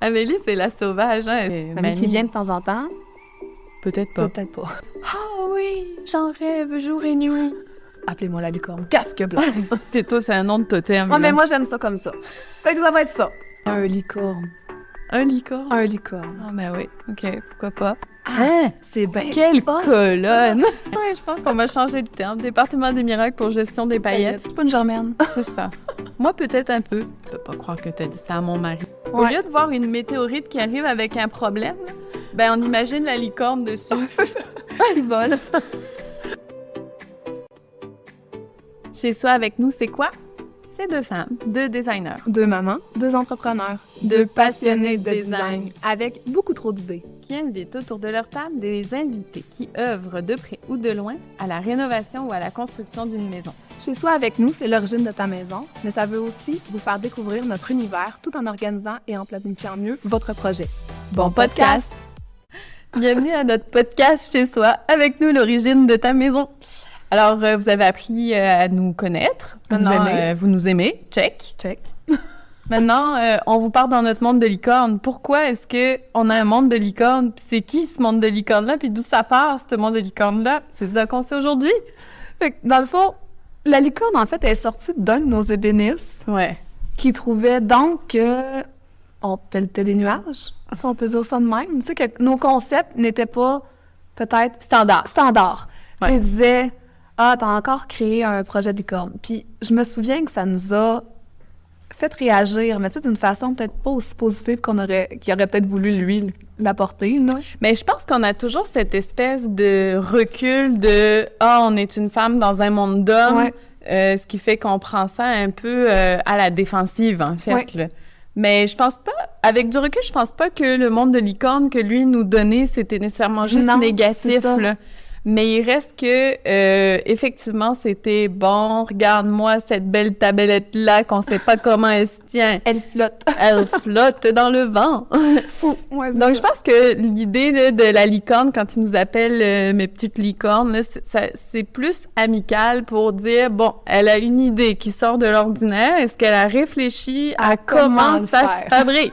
Amélie, c'est la sauvage, hein? Mamie qui vient de temps en temps? Peut-être pas. Peut-être pas. Ah oui, j'en rêve jour et nuit. Appelez-moi la licorne. Casque blanc. Puis toi, c'est un nom de totem. Ouais, mais moi, j'aime ça comme ça. Fait que ça va être ça. Un licorne. Un licorne? Un licorne. Ah, ben oui. OK, pourquoi pas? Hein? C'est bien. Quelle colonne! Ouais, je pense qu'on va changer le terme. Département des miracles pour gestion des paillettes. Je suis pas une germaine. C'est ça. Moi, peut-être un peu. Je peux pas croire que t'as dit ça à mon mari. Au Ouais. lieu de voir une météorite qui arrive avec un problème, ben on imagine la licorne dessus. C'est ça. Il vole. Chez soi avec nous, c'est quoi? C'est deux femmes, deux designers, Deux mamans, deux entrepreneurs, deux passionnés de design avec beaucoup trop d'idées. qui invitent autour de leur table des invités qui œuvrent de près ou de loin à la rénovation ou à la construction d'une maison. Chez soi avec nous, c'est l'origine de ta maison, mais ça veut aussi vous faire découvrir notre univers tout en organisant et en planifiant mieux votre projet. Bon podcast! Bienvenue à notre podcast Chez soi, avec nous l'origine de ta maison. Alors, vous avez appris à nous connaître. Maintenant, vous nous aimez. Check. Check. Maintenant, on vous parle dans notre monde de licorne. Pourquoi est-ce qu'on a un monde de licorne? Puis c'est qui ce monde de licorne-là? Puis d'où ça part, ce monde de licorne-là? C'est ça qu'on sait aujourd'hui. Fait que, dans le fond, la licorne, en fait, elle est sortie d'un de nos ébénistes Ouais. qui trouvait donc que on pelletait des nuages. Ça, on peut dire ça de même. Tu sais, que nos concepts n'étaient pas peut-être standards. Ouais. Puis il disait, ah, t'as encore créé un projet de licorne. Puis je me souviens que ça nous a fait réagir, mais tu sais, d'une façon peut-être pas aussi positive qu'il aurait peut-être voulu, lui, l'apporter, là. Mais je pense qu'on a toujours cette espèce de recul de « Ah, on est une femme dans un monde d'hommes Ouais. ce qui fait qu'on prend ça un peu à la défensive, en fait. Ouais. Là. Mais je pense pas, avec du recul, je pense pas que le monde de licorne que lui nous donnait, c'était nécessairement juste Non, c'est négatif, ça. là. Mais il reste que, effectivement, c'était bon, regarde-moi cette belle tablette-là qu'on sait pas comment elle se tient. Elle flotte. Elle flotte dans le vent. Ouais, Donc, je pense que l'idée là, de la licorne, quand ils nous appellent mes petites licornes, là, c'est plus amical pour dire, bon, elle a une idée qui sort de l'ordinaire. Est-ce qu'elle a réfléchi à comment le ça faire? se fabrique?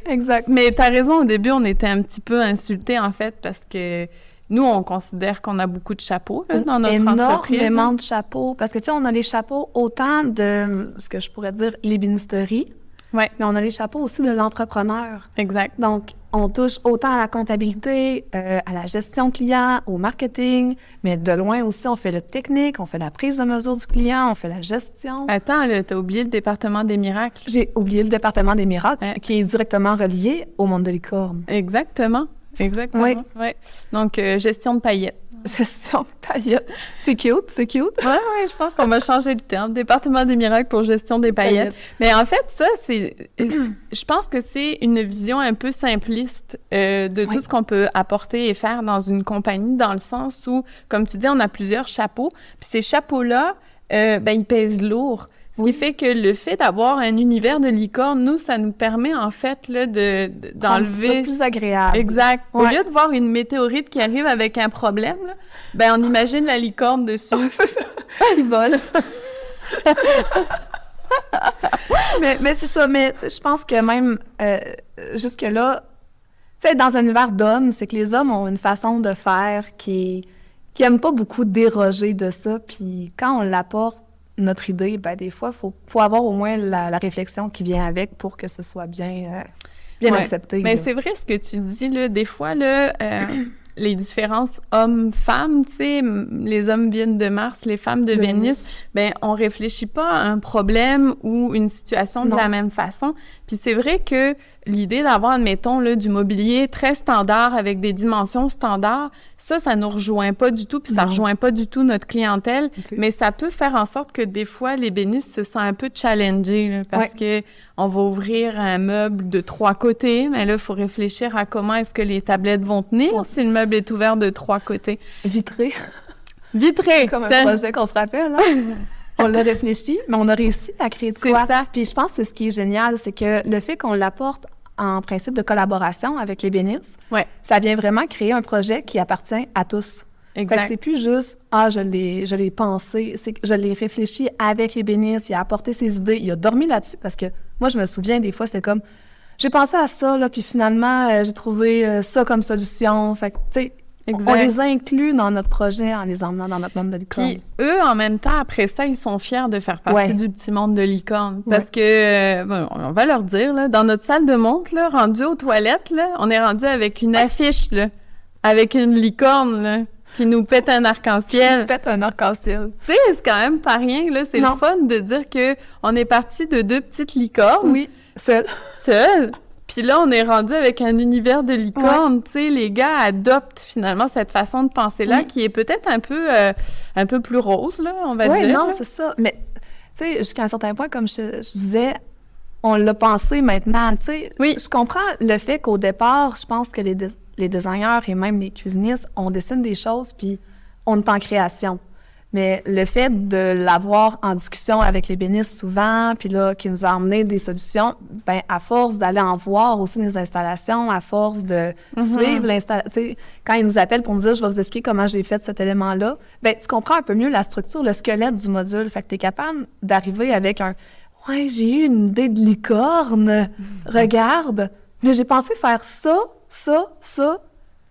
Exact. Mais t'as raison, au début, on était un petit peu insultés, en fait, parce que nous, on considère qu'on a beaucoup de chapeaux là, dans notre entreprise. Énormément de chapeaux. Parce que, tu sais, on a les chapeaux autant de, ce que je pourrais dire, l'ébénisterie, Ouais, mais on a les chapeaux aussi de l'entrepreneur. exact. Donc, on touche autant à la comptabilité, à la gestion client, au marketing, mais de loin aussi, on fait le technique, on fait la prise de mesure du client, on fait la gestion. Attends, là, t'as oublié le département des miracles. J'ai oublié le département des miracles, Hein? qui est directement relié au monde de licorne. Exactement. Exactement. Oui. Ouais. Donc, gestion de paillettes. Gestion de paillettes. C'est cute, c'est cute. Ouais, je pense qu'on va changer le terme. Département des miracles pour gestion des paillettes. Mais en fait, ça, je pense que c'est une vision un peu simpliste de tout ce qu'on peut apporter et faire dans une compagnie, dans le sens où, comme tu dis, on a plusieurs chapeaux. Puis ces chapeaux-là, ils pèsent lourd. Ce qui fait que le fait d'avoir un univers de licorne, nous, ça nous permet en fait là, d'enlever... C'est plus agréable. Exact. Au Ouais. lieu de voir une météorite qui arrive avec un problème, là, on imagine la licorne dessus. C'est ça. Il vole. mais c'est ça. Mais je pense que même jusque-là, tu sais, dans un univers d'hommes, c'est que les hommes ont une façon de faire qui aime pas beaucoup déroger de ça. Puis quand on l'apporte, notre idée, des fois, faut avoir au moins la réflexion qui vient avec pour que ce soit bien Ouais. accepté. Mais là. c'est vrai ce que tu dis, là. Des fois, là, les différences hommes-femmes, tu sais, les hommes viennent de Mars, les femmes de Vénus, on réfléchit pas à un problème ou une situation de Non. la même façon. Puis c'est vrai que l'idée d'avoir, admettons, là, du mobilier très standard avec des dimensions standards, ça nous rejoint pas du tout, puis ça Non. rejoint pas du tout notre clientèle, Ok. mais ça peut faire en sorte que des fois, l'ébéniste se sent un peu challengé, là, parce que on va ouvrir un meuble de 3 côtés, mais là, il faut réfléchir à comment est-ce que les tablettes vont tenir si le meuble est ouvert de 3 côtés. Vitré, Vitré! comme un ça- projet qu'on se rappelle. Hein? On l'a réfléchi, mais on a réussi à créer de C'est quoi. ça. Puis je pense que c'est ce qui est génial, c'est que le fait qu'on l'apporte en principe de collaboration avec l'ébéniste, Ouais, ça vient vraiment créer un projet qui appartient à tous. Fait que exact. c'est plus juste « Ah, je l'ai pensé », c'est que je l'ai réfléchi avec l'ébéniste, il a apporté ses idées, il a dormi là-dessus, parce que moi, je me souviens, des fois, c'est comme j'ai pensé à ça, là, puis finalement, j'ai trouvé ça comme solution. Fait que, tu sais, on les inclut dans notre projet en les emmenant dans notre monde de licorne. Puis eux, en même temps, après ça, ils sont fiers de faire partie du petit monde de licorne. Parce que, on va leur dire, là, dans notre salle de montre, là, rendu aux toilettes, là, on est rendu avec une affiche, là, avec une licorne, là, qui nous pète un arc-en-ciel. Qui pète un arc-en-ciel. Tu sais, c'est quand même pas rien, là. C'est le fun de dire que on est parti de 2 petites licornes. Oui, seules. Puis là, on est rendu avec un univers de licorne. Tu sais, les gars adoptent finalement cette façon de penser-là qui est peut-être un peu plus rose, là, on va dire. Oui, non, là. c'est ça. Mais, tu sais, jusqu'à un certain point, comme je disais, on l'a pensé maintenant. Tu sais, je comprends le fait qu'au départ, je pense que les designers et même les cuisinistes, on dessine des choses, puis on est en création. Mais le fait de l'avoir en discussion avec l'ébéniste souvent, puis là, qui nous a emmené des solutions, ben à force d'aller en voir aussi les installations, à force de suivre l'installation, tu sais, quand ils nous appellent pour nous dire « je vais vous expliquer comment j'ai fait cet élément-là », ben tu comprends un peu mieux la structure, le squelette du module. Fait que tu es capable d'arriver avec un « ouais, j'ai eu une idée de licorne, regarde, mais j'ai pensé faire ça,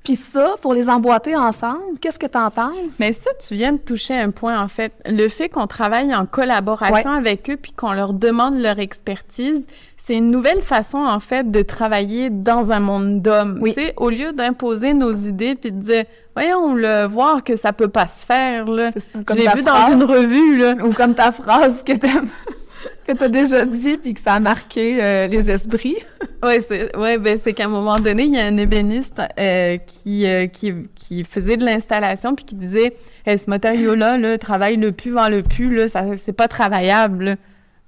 puis ça, pour les emboîter ensemble, qu'est-ce que tu en penses? » Mais ça, tu viens de toucher un point, en fait. Le fait qu'on travaille en collaboration avec eux puis qu'on leur demande leur expertise, c'est une nouvelle façon, en fait, de travailler dans un monde d'hommes. Tu sais, au lieu d'imposer nos idées puis de dire « voyons, voir que ça peut pas se faire, là. Je l'ai vu dans une revue, là. » Ou comme ta phrase que t'aimes. Que tu as déjà dit puis que ça a marqué les esprits. C'est qu'à un moment donné, il y a un ébéniste qui faisait de l'installation puis qui disait ce matériau-là, là, travaille le pu, vend le pu, là, ça, c'est pas travaillable. Là.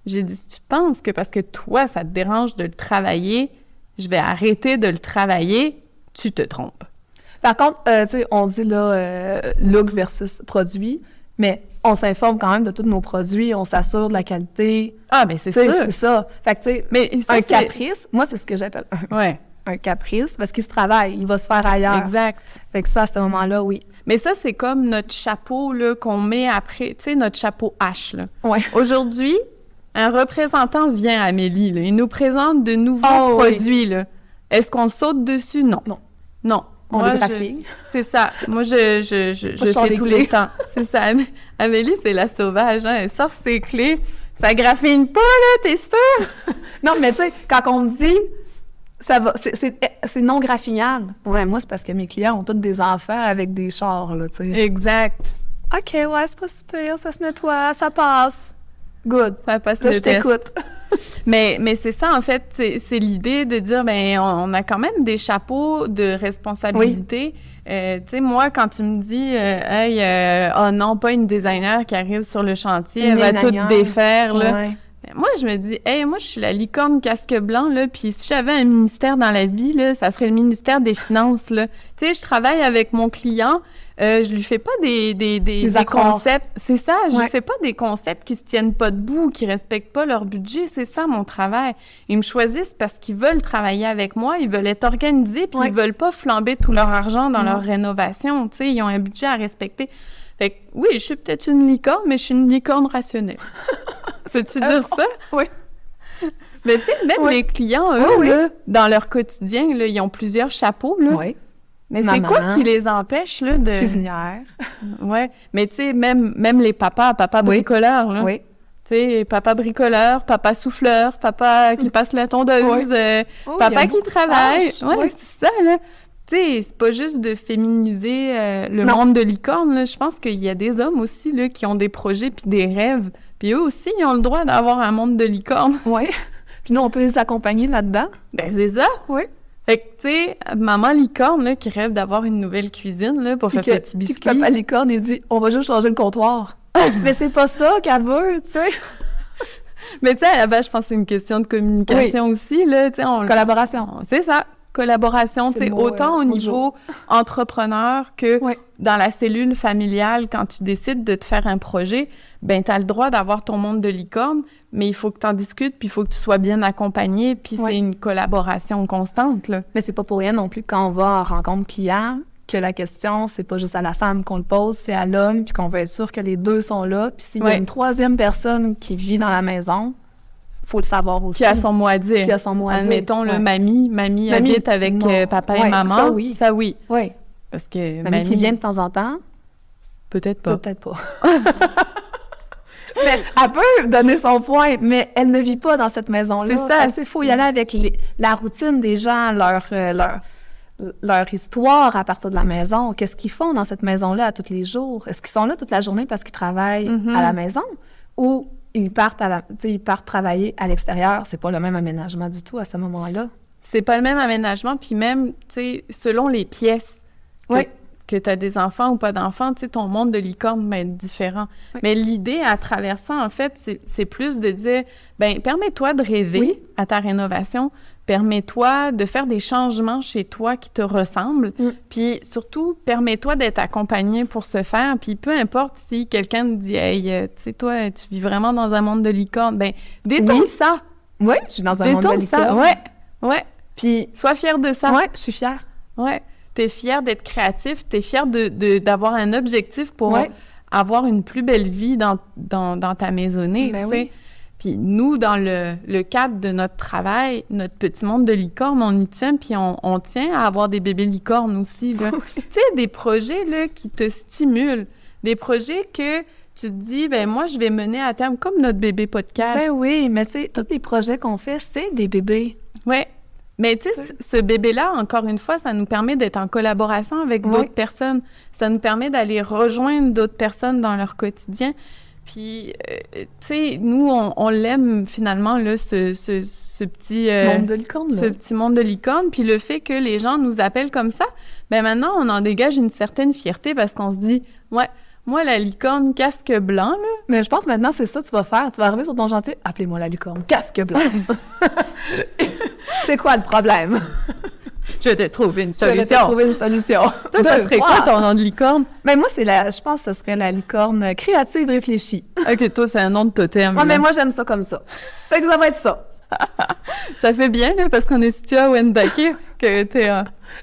J'ai dit, si tu penses que parce que toi, ça te dérange de le travailler, je vais arrêter de le travailler, tu te trompes. Par contre, tu sais, on dit là, look versus produit, mais on s'informe quand même de tous nos produits, on s'assure de la qualité. Ah, mais c'est ça. C'est ça. Fait que, tu sais, mais ça, un caprice, moi, c'est ce que j'appelle un caprice, parce qu'il se travaille, il va se faire ailleurs. Exact. Fait que ça, à ce moment-là, oui. Mais ça, c'est comme notre chapeau, là, qu'on met après, tu sais, notre chapeau H, là. Ouais. Aujourd'hui, un représentant vient à Amélie, là, il nous présente de nouveaux produits, là. Est-ce qu'on saute dessus? Non. Non. On est graphique. C'est ça. Moi, je fais tous les temps. C'est ça. Amélie, c'est la sauvage, hein. Elle sort ses clés. Ça graphine pas, là, t'es sûre? Non, mais tu sais, quand on me dit, ça va, c'est non graphignable. Ouais, moi, c'est parce que mes clients ont tous des enfants avec des chars, là, tu sais. Exact. OK, ouais, c'est pas super, ça se nettoie, ça passe. Good. Ça passe là, le je t'écoute. Mais c'est ça, en fait, c'est l'idée de dire, ben on a quand même des chapeaux de responsabilité. Tu sais, moi, quand tu me dis, oh non, pas une designer qui arrive sur le chantier, elle va tout défaire, là. Ouais. Moi, je me dis, moi, je suis la licorne casque blanc, là, puis si j'avais un ministère dans la vie, là, ça serait le ministère des Finances, là. Tu sais, je travaille avec mon client, je lui fais pas des concepts. C'est ça, je lui fais pas des concepts qui se tiennent pas debout, qui respectent pas leur budget. C'est ça, mon travail. Ils me choisissent parce qu'ils veulent travailler avec moi, ils veulent être organisés, puis ils veulent pas flamber tout leur argent dans leur rénovation. Tu sais, ils ont un budget à respecter. Fait que, oui, je suis peut-être une licorne, mais je suis une licorne rationnelle. Peux-tu dire ça? Oui. Mais tu sais, même les clients, eux, là, dans leur quotidien, là, ils ont plusieurs chapeaux, là. Oui. Mais c'est quoi qui les empêche, là, de... Cuisinière. Oui. Mais tu sais, même les papas bricoleurs, là. Oui. Tu sais, papa bricoleur, papa souffleur, papa qui passe la tondeuse, papa qui travaille. Oui, c'est ça, là. Tu sais, c'est pas juste de féminiser le monde de licorne, là. Je pense qu'il y a des hommes aussi, là, qui ont des projets puis des rêves. Puis eux aussi, ils ont le droit d'avoir un monde de licorne. Oui. Puis nous, on peut les accompagner là-dedans. Ben, c'est ça. Oui. Fait que, tu sais, maman licorne, là, qui rêve d'avoir une nouvelle cuisine, là, pour faire ses petits biscuits. Puis papa licorne, il dit, on va juste changer le comptoir. Mais c'est pas ça qu'elle veut, tu sais. Mais tu sais, à la base, je pense que c'est une question de communication aussi, là, tu sais. Collaboration. C'est ça. Collaboration, tu sais, autant au niveau entrepreneur que dans la cellule familiale, quand tu décides de te faire un projet, ben tu as le droit d'avoir ton monde de licorne, mais il faut que tu en discutes, puis il faut que tu sois bien accompagné, puis c'est une collaboration constante, là. Mais c'est pas pour rien non plus quand on va en rencontre client que la question, c'est pas juste à la femme qu'on le pose, c'est à l'homme, puis qu'on veut être sûr que les deux sont là, puis s'il y a une troisième personne qui vit dans la maison, faut le savoir aussi. Qui a son mot à dire. Qui a son mot à dire. Admettons, le mamie habite avec papa et maman. Ça, oui. Ça, oui. Oui. Parce que mamie qui vient de temps en temps. Peut-être pas. Peut-être pas. Mais elle peut donner son point, mais elle ne vit pas dans cette maison-là. C'est ça. Il faut y aller avec la routine des gens, leur histoire à partir de la maison. Qu'est-ce qu'ils font dans cette maison-là à tous les jours? Est-ce qu'ils sont là toute la journée parce qu'ils travaillent à la maison? Ou ils partent travailler à l'extérieur? C'est pas le même aménagement du tout à ce moment-là. C'est pas le même aménagement, puis même, tu sais, selon les pièces. Oui. Que tu as des enfants ou pas d'enfants, tu sais, ton monde de licorne va être différent. Oui. Mais l'idée à travers ça, en fait, c'est plus de dire, bien, permets-toi de rêver à ta rénovation, permets-toi de faire des changements chez toi qui te ressemblent, puis surtout, permets-toi d'être accompagné pour ce faire, puis peu importe si quelqu'un te dit, hey, tu sais, toi, tu vis vraiment dans un monde de licorne, bien, détourne ça. Oui, je suis dans un monde de licorne. Oui. Puis, sois fière de ça. Oui, je suis fière. Oui. T'es fière d'être créatif, t'es fière d'avoir un objectif pour avoir une plus belle vie dans ta maisonnée, tu sais. Oui. Puis nous, dans le cadre de notre travail, notre petit monde de licorne, on y tient, puis on tient à avoir des bébés licornes aussi, là. Tu sais, des projets, là, qui te stimulent, des projets que tu te dis, ben moi, je vais mener à terme, comme notre bébé podcast. Ben oui, mais tu sais, tous les projets qu'on fait, c'est des bébés. Oui. Mais tu sais, ce bébé-là, encore une fois, ça nous permet d'être en collaboration avec d'autres personnes. Ça nous permet d'aller rejoindre d'autres personnes dans leur quotidien. Puis, tu sais, nous, on l'aime finalement, là, ce petit... monde de licorne, ce petit monde de licorne. Puis le fait que les gens nous appellent comme ça, bien maintenant, on en dégage une certaine fierté parce qu'on se dit, ouais, moi, la licorne casque blanc, là... Mais je pense maintenant, c'est ça que tu vas faire. Tu vas arriver sur ton chantier, appelez-moi la licorne casque blanc. C'est quoi le problème? Je vais te trouver une solution. Je vais te trouver une solution. Toi, ça serait quoi ton nom de licorne? Ben moi, je pense que ce serait la licorne créative réfléchie. OK, toi, c'est un nom de totem. Ouais, mais moi, j'aime ça comme ça. Fait que ça va être ça. Ça fait bien, là, parce qu'on est situé à Wendake, que t'es...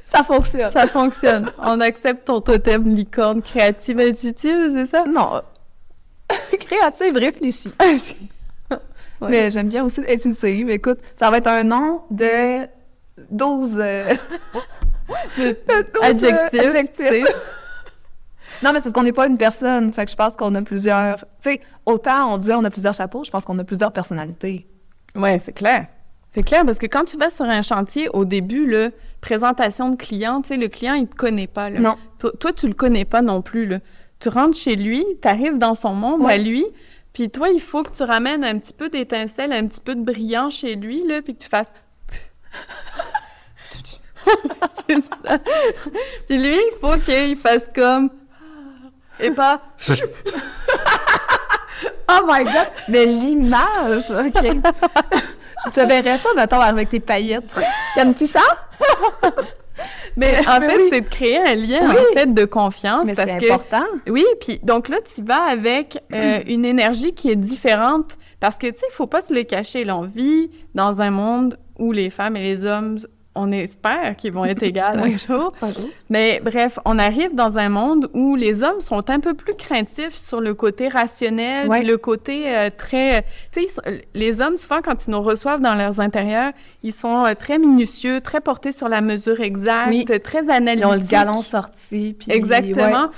Ça fonctionne. Ça fonctionne. On accepte ton totem licorne créative intuitive, c'est ça? Non. Créative réfléchie. Ouais. Mais j'aime bien aussi intuitive. Écoute, ça va être un nom de 12... adjectifs. Non, mais c'est parce qu'on n'est pas une personne. Fait que je pense qu'on a plusieurs... Tu sais, autant on dit on a plusieurs chapeaux, je pense qu'on a plusieurs personnalités. Oui, c'est clair. C'est clair, parce que quand tu vas sur un chantier, au début, là, présentation de client, tu sais, le client, il te connaît pas, là. Non. Toi, tu le connais pas non plus, là. Tu rentres chez lui, tu arrives dans son monde à lui, puis toi, il faut que tu ramènes un petit peu d'étincelle, un petit peu de brillant chez lui, là, puis que tu fasses... C'est ça. Puis lui, il faut qu'il fasse comme... Et pas... Oh my God! Mais l'image! OK. Je te verrais pas, mettons, avec tes paillettes. Aimes-tu ça? Mais en fait, c'est de créer un lien, en fait, de confiance. Mais c'est important. Oui, puis donc là, tu vas avec une énergie qui est différente. Parce que, tu sais, il faut pas se le cacher. Là, on vit dans un monde où les femmes et les hommes, on espère qu'ils vont être égales un jour. Mais bref, on arrive dans un monde où les hommes sont un peu plus craintifs sur le côté rationnel, puis le côté très... Tu sais, les hommes, souvent, quand ils nous reçoivent dans leurs intérieurs, ils sont très minutieux, très portés sur la mesure exacte, très analytiques. Ils ont le galon sorti. Puis, exactement. Ouais.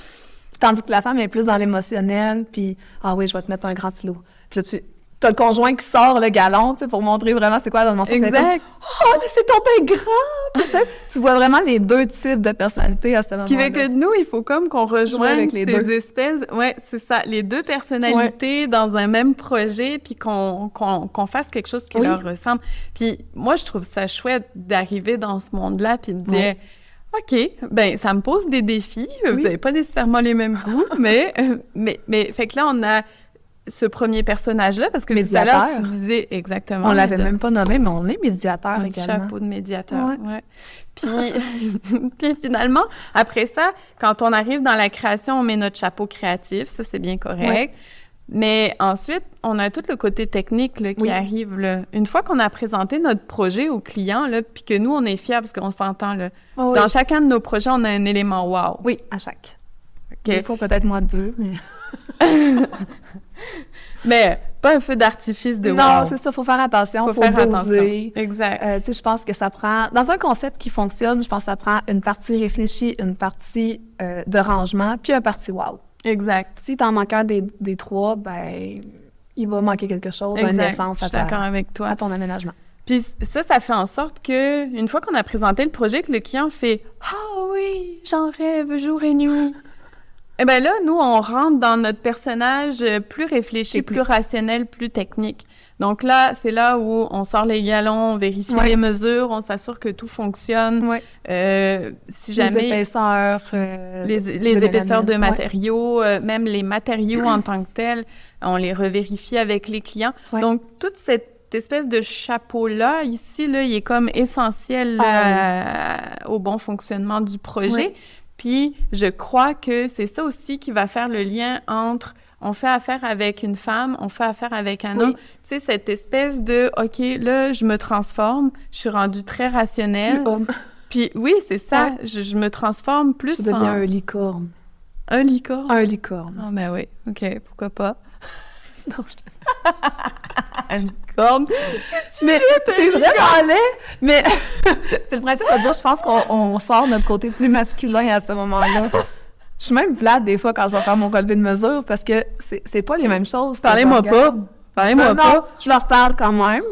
Tandis que la femme est plus dans l'émotionnel, puis « Ah oui, je vais te mettre un grand stylo. » Puis là, t'as le conjoint qui sort le galon, tu sais, pour montrer vraiment c'est quoi la démonstration. Exact. Oh, mais c'est ton pain grand! Tu vois vraiment les deux types de personnalités à ce moment-là. Ce qui fait que nous, il faut comme qu'on rejoigne ces espèces... Ouais, c'est ça. Les deux personnalités dans un même projet, puis qu'on fasse quelque chose qui leur ressemble. Puis moi, je trouve ça chouette d'arriver dans ce monde-là, puis de dire... OK, ben ça me pose des défis. Vous n'avez pas nécessairement les mêmes goûts, mais fait que là, on a ce premier personnage-là, parce que tout à l'heure, tu disais exactement... On l'avait même pas nommé, mais on est médiateur également. Chapeau de médiateur, Puis finalement, après ça, quand on arrive dans la création, on met notre chapeau créatif, ça, c'est bien correct. Mais ensuite, on a tout le côté technique là, qui arrive. Là. Une fois qu'on a présenté notre projet au client, là, puis que nous, on est fiers parce qu'on s'entend. Là, dans chacun de nos projets, on a un élément « wow ». Oui, à chaque. Des fois, peut-être moins de deux, mais... Mais pas un feu d'artifice de Non, wow. c'est ça, faut faire attention, faut faire doser. attention. Exact. Tu sais, je pense que ça prend... Dans un concept qui fonctionne, je pense que ça prend une partie réfléchie, une partie de rangement, puis une partie wow. Exact. Si t'en manques un des trois, ben il va manquer quelque chose, une essence Je suis d'accord avec toi. à ton aménagement. Puis ça fait en sorte que une fois qu'on a présenté le projet, que le client fait « Ah oui, j'en rêve jour et nuit », eh bien là, nous, on rentre dans notre personnage plus réfléchi, plus rationnel, plus technique. Donc là, c'est là où on sort les galons, on vérifie les mesures, on s'assure que tout fonctionne. Si jamais... Les épaisseurs. Les épaisseurs de matériaux, même les matériaux en tant que tels, on les revérifie avec les clients. Donc, toute cette espèce de chapeau-là, ici, là, il est comme essentiel au bon fonctionnement du projet. Puis, je crois que c'est ça aussi qui va faire le lien entre on fait affaire avec une femme, on fait affaire avec un homme. Tu sais, cette espèce de « OK, là, je me transforme, je suis rendue très rationnelle. » Puis oui, c'est ça, je me transforme plus en... Je deviens un licorne. Un licorne? Un licorne. Ah, ben oui, OK, pourquoi pas? Non, je te... Un licorne. Mais c'est vraiment laid, mais c'est le principe de dire, je pense qu'on sort notre côté plus masculin à ce moment-là. Je suis même plate des fois quand je vais faire mon relevé de mesure parce que c'est pas les mêmes choses. Parlez-moi pas. Non, je leur parle quand même.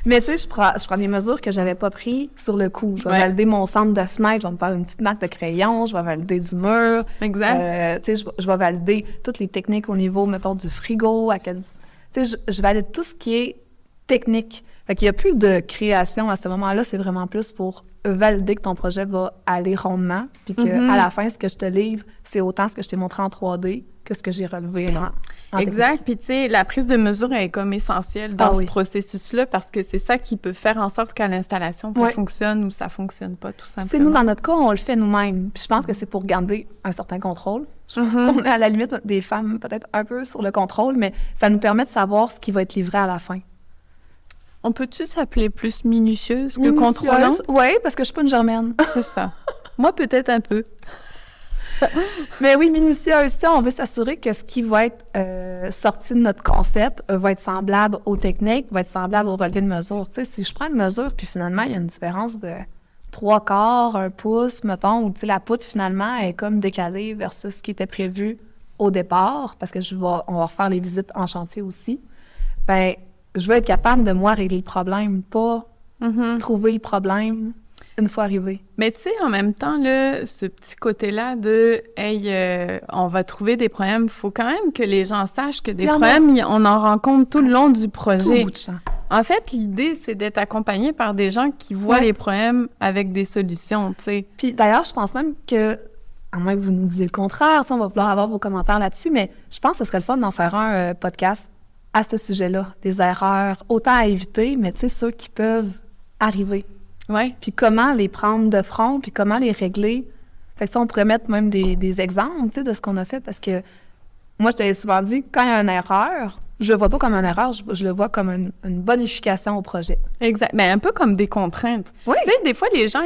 Mais tu sais, je prends des mesures que j'avais pas prises sur le coup. Je vais valider mon centre de fenêtre, je vais me faire une petite marque de crayon, je vais valider du mur. Exact. Tu sais, je vais valider toutes les techniques au niveau, mettons, du frigo. Tu sais, je valide tout ce qui est technique. Fait qu'il y a plus de création à ce moment-là, c'est vraiment plus pour valider que ton projet va aller rondement, puis qu'à la fin, ce que je te livre, c'est autant ce que je t'ai montré en 3D que ce que j'ai relevé en exact. Puis, tu sais, la prise de mesure est comme essentielle dans ce processus-là parce que c'est ça qui peut faire en sorte qu'à l'installation, ça fonctionne ou ça fonctionne pas, tout simplement. C'est nous, dans notre cas, on le fait nous-mêmes. Puis je pense que c'est pour garder un certain contrôle. On est à la limite des femmes, peut-être un peu sur le contrôle, mais ça nous permet de savoir ce qui va être livré à la fin. On peut-tu s'appeler plus minutieuse que contrôlante? Oui, parce que je suis pas une germaine. C'est ça. Moi, peut-être un peu. Mais oui, minutieuse. On veut s'assurer que ce qui va être sorti de notre concept va être semblable aux techniques, va être semblable au relevé de mesure. Tu sais, si je prends une mesure, puis finalement, il y a une différence de 3/4, 1 pouce, mettons, ou tu sais, la poutre, finalement, est comme décalée versus ce qui était prévu au départ, parce que on va refaire les visites en chantier aussi. Bien, je veux être capable de, moi, régler le problème, pas trouver le problème une fois arrivé. Mais tu sais, en même temps, là, ce petit côté-là de « Hey, on va trouver des problèmes », il faut quand même que les gens sachent que des problèmes, on en rencontre tout le long du projet. Tout bout de champ. En fait, l'idée, c'est d'être accompagné par des gens qui voient les problèmes avec des solutions, tu sais. Puis d'ailleurs, je pense même que, à moins que vous nous disiez le contraire, on va pouvoir avoir vos commentaires là-dessus, mais je pense que ce serait le fun d'en faire un podcast à ce sujet-là, des erreurs, autant à éviter, mais tu sais, ceux qui peuvent arriver. Oui. Puis comment les prendre de front, puis comment les régler. Fait que ça, on pourrait mettre même des exemples, tu sais, de ce qu'on a fait, parce que moi, je t'avais souvent dit, quand il y a une erreur, je le vois pas comme une erreur, je le vois comme une bonification au projet. Exact. Mais un peu comme des contraintes. Oui. Tu sais, des fois, les gens,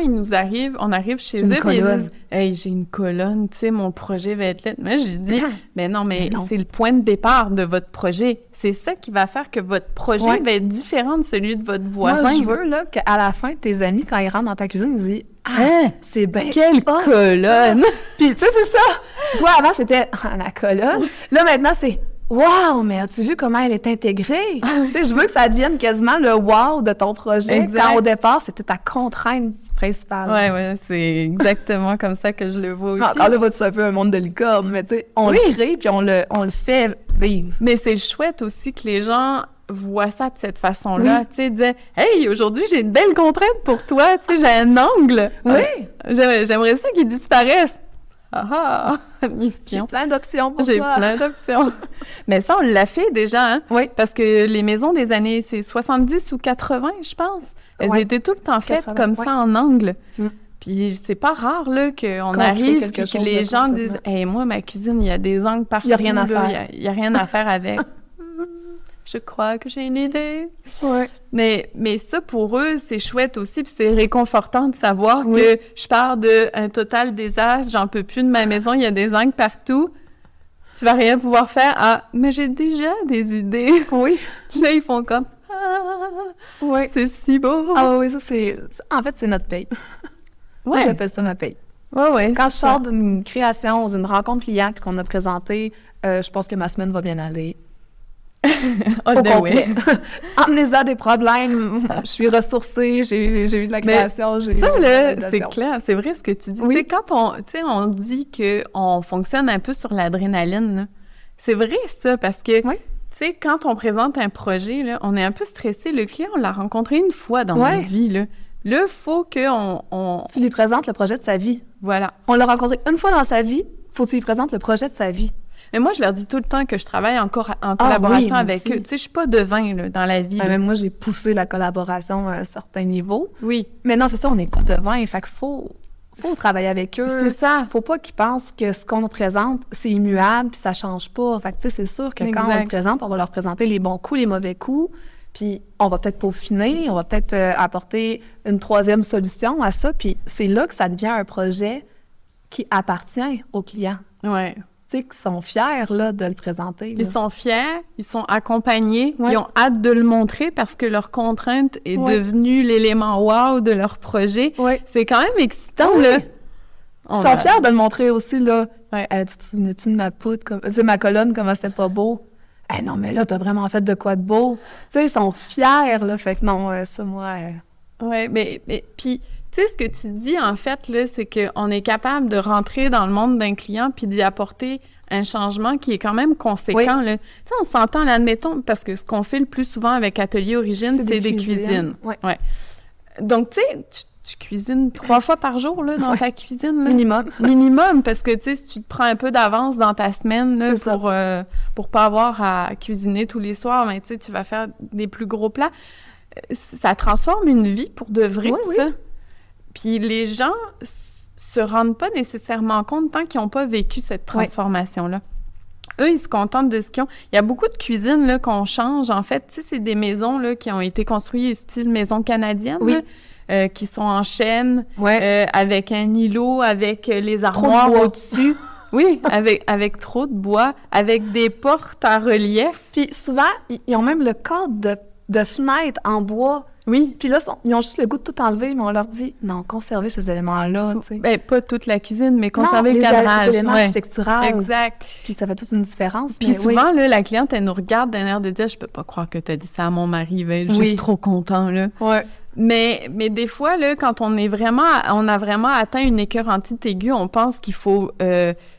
on arrive chez eux, et ils disent « Hey, j'ai une colonne, tu sais, mon projet va être là. » Mais je dis « Mais non, mais c'est le point de départ de votre projet. C'est ça qui va faire que votre projet va être différent de celui de votre voisin. » Moi, je veux, là, qu'à la fin, tes amis, quand ils rentrent dans ta cuisine, ils disent « Ah, c'est bien quelle colonne! » Puis, tu sais, c'est ça. Toi, avant, c'était « la colonne. » Là, maintenant, c'est « Wow, mais as-tu vu comment elle est intégrée? » Tu sais, je veux que ça devienne quasiment le « wow » de ton projet. Exact. Quand au départ, c'était ta contrainte principale. Oui, c'est exactement comme ça que je le vois aussi. Encore là, c'est un peu un monde de licorne, mais tu sais, on le crée puis on le fait vivre. Mais c'est chouette aussi que les gens voient ça de cette façon-là. Tu sais, disaient « Hey, aujourd'hui, j'ai une belle contrainte pour toi. Tu sais, j'ai un angle. Oui. J'aimerais ça qu'il disparaisse. » Ah ah! Mission. J'ai plein d'options pour toi. J'ai plein d'options. Mais ça, on l'a fait déjà, hein? Oui. Parce que les maisons des années, c'est 70 ou 80, je pense. Elles étaient tout le temps faites comme ça en angle. Puis c'est pas rare, là, qu'on arrive et que les gens disent « Hey, moi, ma cuisine, il y a des angles partout. Il n'y a rien à faire. Il n'y a rien à faire avec. » Je crois que j'ai une idée. Oui. Mais ça, pour eux, c'est chouette aussi, puis c'est réconfortant de savoir que je pars d'un total désastre, j'en peux plus de ma maison, il y a des angles partout. tu vas rien pouvoir faire. Ah, mais j'ai déjà des idées. Oui. Là, ils font comme, Oui. c'est si beau. Ah oui, ça, en fait, c'est notre paye. Moi, j'appelle ça ma paye. Ouais. Quand je sors d'une création ou d'une rencontre client qu'on a présentée, je pense que ma semaine va bien aller. Au complet. Emmenez-en des problèmes. Je suis ressourcée, j'ai eu de la création. Ça, là, c'est clair. C'est vrai ce que tu dis. Oui. Tu sais, quand on dit qu'on fonctionne un peu sur l'adrénaline, là, c'est vrai ça, parce que, tu sais, quand on présente un projet, là, on est un peu stressé. Le client, on l'a rencontré une fois dans notre vie, là. Là, il faut qu'on... Tu lui présentes le projet de sa vie. Voilà. On l'a rencontré une fois dans sa vie, faut que tu lui présentes le projet de sa vie. Mais moi, je leur dis tout le temps que je travaille en collaboration avec eux. Tu sais, je suis pas devin là, dans la vie. Même moi, j'ai poussé la collaboration à un certain niveau. Oui. Mais non, c'est ça, on n'est pas devin. Fait qu'il faut travailler avec eux. C'est ça. Faut pas qu'ils pensent que ce qu'on présente, c'est immuable puis ça change pas. Fait que, tu sais, c'est sûr que quand on le présente, on va leur présenter les bons coups, les mauvais coups. Puis on va peut-être peaufiner, on va peut-être apporter une troisième solution à ça. Puis c'est là que ça devient un projet qui appartient aux clients. Oui. Tu sais, qui sont fiers là, de le présenter. Là. Ils sont fiers, ils sont accompagnés, ils ont hâte de le montrer parce que leur contrainte est devenue l'élément wow de leur projet. C'est quand même excitant, là. Ils sont fiers de le montrer aussi, là. Tu te souviens-tu de ma poutre? Tu sais, ma colonne, comment c'était pas beau? Non, mais là, t'as vraiment fait de quoi de beau? Tu sais, ils sont fiers, là. Fait que non, ça, moi... Oui, mais puis... Tu sais, ce que tu dis, en fait, là, c'est qu'on est capable de rentrer dans le monde d'un client puis d'y apporter un changement qui est quand même conséquent, là. Tu sais, on s'entend, là, admettons, parce que ce qu'on fait le plus souvent avec Atelier Origine, c'est des cuisines. Ouais. Donc, tu sais, tu cuisines 3 fois par jour, là, dans ta cuisine, là. Minimum, parce que, tu sais, si tu te prends un peu d'avance dans ta semaine, là, pour pas avoir à cuisiner tous les soirs, ben, tu sais, tu vas faire des plus gros plats. Ça transforme une vie pour de vrai, ça. Puis les gens se rendent pas nécessairement compte tant qu'ils n'ont pas vécu cette transformation-là. Eux, ils se contentent de ce qu'ils ont. Il y a beaucoup de cuisines là, qu'on change. En fait, tu sais, c'est des maisons là, qui ont été construites style maison canadienne, là, qui sont en chêne, avec un îlot, avec les armoires au-dessus. Oui, avec trop de bois, avec des portes à relief. Puis souvent, ils ont même le cadre de fenêtres en bois. Oui. Puis là, ils ont juste le goût de tout enlever, mais on leur dit, non, conservez ces éléments-là, tu sais. Ben, pas toute la cuisine, mais conserver le cadrage. Les éléments architecturaux. Exact. Puis ça fait toute une différence. Puis souvent, là, la cliente, elle nous regarde d'un air de dire, je peux pas croire que tu as dit ça à mon mari, il va être juste trop content, là. Ouais. Mais des fois, là, quand on a vraiment atteint une écœurantite aiguë, on pense qu'il faut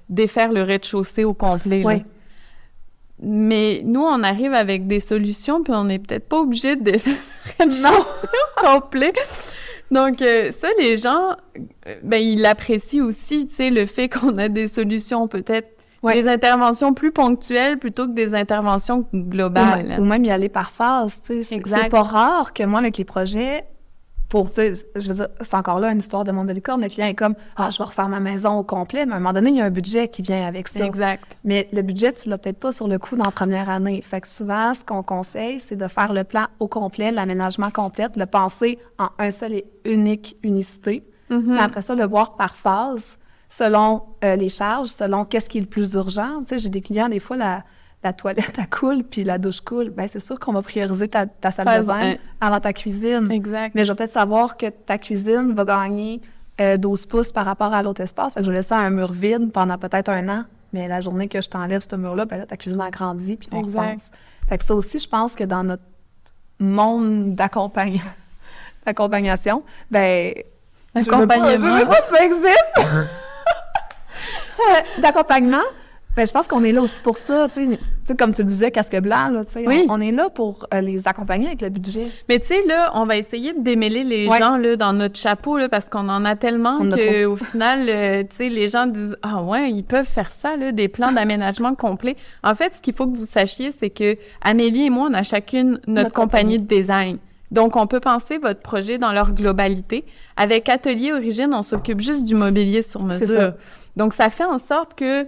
défaire le rez-de-chaussée au complet, là. Mais nous, on arrive avec des solutions, puis on n'est peut-être pas obligé de défaire le rez-de-chaussée au complet. Donc, ça, les gens, ben, ils l'apprécient aussi, tu sais, le fait qu'on a des solutions, peut-être des interventions plus ponctuelles plutôt que des interventions globales. Ou même y aller par phase, tu sais. C'est pas rare que moi, avec les projets, tu sais, je veux dire, c'est encore là une histoire de monde de licorne. Le client est comme, je vais refaire ma maison au complet. Mais à un moment donné, il y a un budget qui vient avec ça. Exact. Mais le budget, tu l'as peut-être pas sur le coup dans la première année. Fait que souvent, ce qu'on conseille, c'est de faire le plan au complet, l'aménagement complet, le penser en un seul et unique unicité. Mm-hmm. Et après ça, le voir par phase, selon les charges, selon qu'est-ce qui est le plus urgent. Tu sais, j'ai des clients, des fois, la toilette, elle coule, puis la douche coule. Bien, c'est sûr qu'on va prioriser ta salle de bain avant ta cuisine. Exact. Mais je vais peut-être savoir que ta cuisine va gagner 12 pouces par rapport à l'autre espace. Fait que je vais laisser un mur vide pendant peut-être 1 an. Mais la journée que je t'enlève ce mur-là, bien là, ta cuisine a grandi, puis on repense. Fait que ça aussi, je pense que dans notre monde d'accompagnement, bien... Accompagnement. Je veux pas que ça existe! D'accompagnement, ben, je pense qu'on est là aussi pour ça, tu sais, comme tu le disais, casque blanc, là, tu sais, on est là pour les accompagner avec le budget. Mais tu sais, là, on va essayer de démêler les gens, là, dans notre chapeau, là, parce qu'on en a tellement qu'au final, tu sais, les gens disent « Ah ouais, ils peuvent faire ça, là, des plans d'aménagement complets. » En fait, ce qu'il faut que vous sachiez, c'est que Amélie et moi, on a chacune notre compagnie de design. Donc, on peut penser votre projet dans leur globalité. Avec Atelier Origine, on s'occupe juste du mobilier sur mesure. C'est ça. Donc, ça fait en sorte que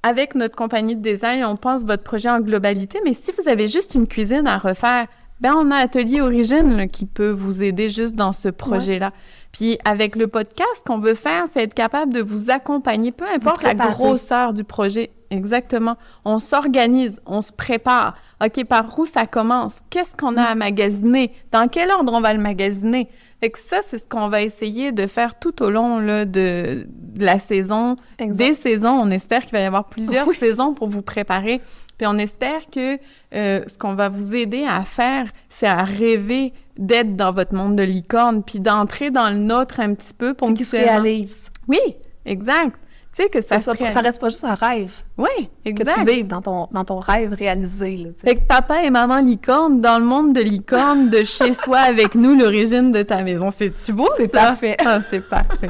avec notre compagnie de design, on pense votre projet en globalité, mais si vous avez juste une cuisine à refaire, ben on a Atelier Origine là, qui peut vous aider juste dans ce projet-là. Puis avec le podcast, ce qu'on veut faire, c'est être capable de vous accompagner, peu importe la grosseur du projet. Exactement. On s'organise, on se prépare. OK, par où ça commence? Qu'est-ce qu'on a à magasiner? Dans quel ordre on va le magasiner? Fait que ça, c'est ce qu'on va essayer de faire tout au long là, de la saison. Des saisons, on espère qu'il va y avoir plusieurs saisons pour vous préparer. Puis on espère que ce qu'on va vous aider à faire, c'est à rêver d'être dans votre monde de licorne, puis d'entrer dans le nôtre un petit peu pour qu'il se réalise. Oui, exact. Tu sais, que ça reste pas juste un rêve. Oui, exact. Que tu vives dans ton rêve réalisé. Là, fait que papa et maman licorne, dans le monde de licorne, de chez soi avec nous, l'origine de ta maison. C'est-tu beau, c'est ça? Parfait. Ah, c'est parfait.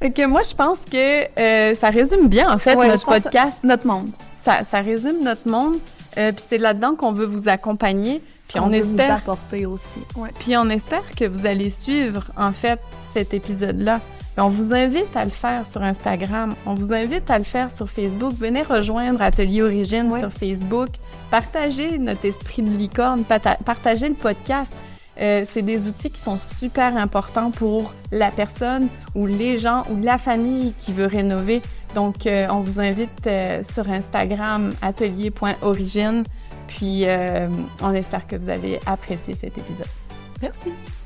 Fait que moi, je pense que ça résume bien, en fait, notre podcast. Notre monde. Ça résume notre monde. Puis c'est là-dedans qu'on veut vous accompagner. Puis on espère... vous apporter aussi. Ouais. Puis on espère que vous allez suivre, en fait, cet épisode-là. Puis on vous invite à le faire sur Instagram. On vous invite à le faire sur Facebook. Venez rejoindre Atelier Origine sur Facebook. Partagez notre esprit de licorne. Partagez le podcast. C'est des outils qui sont super importants pour la personne ou les gens ou la famille qui veut rénover. Donc, on vous invite sur Instagram, atelier.origine. Puis, on espère que vous avez apprécié cet épisode. Merci!